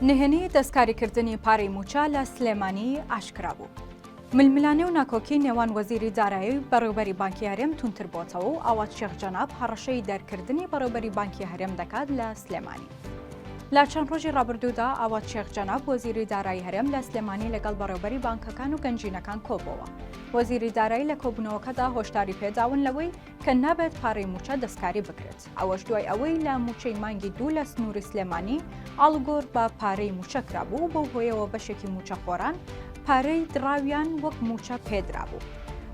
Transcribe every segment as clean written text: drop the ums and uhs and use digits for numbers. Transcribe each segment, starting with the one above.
نهێنی دەستکاریکردنی پارەی موچە لە سلێمانی ئاشکرا بوو. ململانێ و ناکۆکی نێوان وەزیری دارایی و بەڕێوبەری بانکی هەرێم تونتر بۆتەوە و ئاوات شێخ جەناب هەڕەشەی دەرکردنی بەڕێوبەری بانکی هەرێم دەکات لە سلێمانی. لە چەند ڕۆژی ڕابردوودا ئاوات شێخ جەناب وەزیری دارایی هەرێم لە سلێمانی لەگەڵ بەڕێوبەری بانکەکان و گەنجینەکان کۆبووە. وەزیری دارایی لە کۆبوونەوەکەدا هۆشداری پێداون لەوەی کە نابێت پارەی موچە دەستکاری بکرێت. ئەوەش دوای ئەوەی لە موچەی مانگی 2 لە سنووری سلێمانی ئاڵگۆڕ بە پارەی موچە کرابوو بەو هۆیەوە بەشێکی موچەخۆران پارەی دراویان وەک موچە پێدرابوو.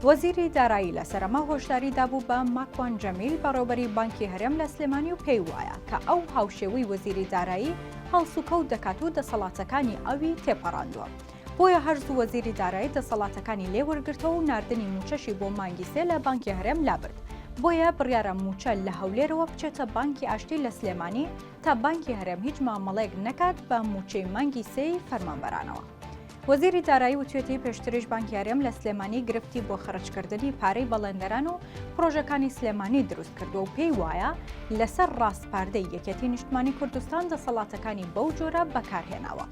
وەزیری دارایی لە سەرەما هۆشداری دابوو بە ماکوان جەمیل بەڕێوبەری بانکی هەرێم لە سلێمانی و پێی وایە کە ئەو هاوشێوەی وەزیری دارایی هەڵسوکەوت دەکات و دەسەڵاتەکانی ئەوی تێپەڕاندووە. بۆیە هەرزوو وەزیری دارایی دەسەڵاتەکانی لێ وەرگرتەوە و ناردنی موچەشی بۆ مانگی 3 لە بانکی هەرێم لابرد. بۆیە بڕیارە موچە لە هەولێرەوە بچێتە بانکی ئاشتی لە سلێمانی تا بانکی هەرێم هیچ مامەڵەیەک نەکات بە موچەی مانگی 3 فەرمانبەرانەوە. وەزیری دارایی وتوێتی پێشتریش بانکی هەرێم لە سلێمانی گرفتی بۆ خەرجکردنی پارەی بەڵێندەران و پرۆژەکانی سلێمانی دروست کردووە و پێی وایە لەسەر ڕاستپاردەی یەکێتی نیشتمانی کوردستان دەسەڵاتەکانی بەو جۆرە بەکارهێناوە.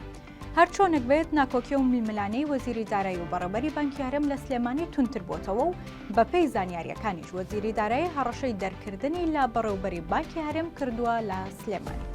هەر چۆنێک بێت ناکۆکی و ململانەی وەزیری دارایی و بەڕێوبەری بانکی هەرێم لە سلێمانی تونتر بۆتەوە و بەپێی زانیاریەکانیش وەزیری دارایی هەڕەشەی دەرکردنی لە بەڕێوبەری بانکی هەرێم کردووە لە سلێمانی.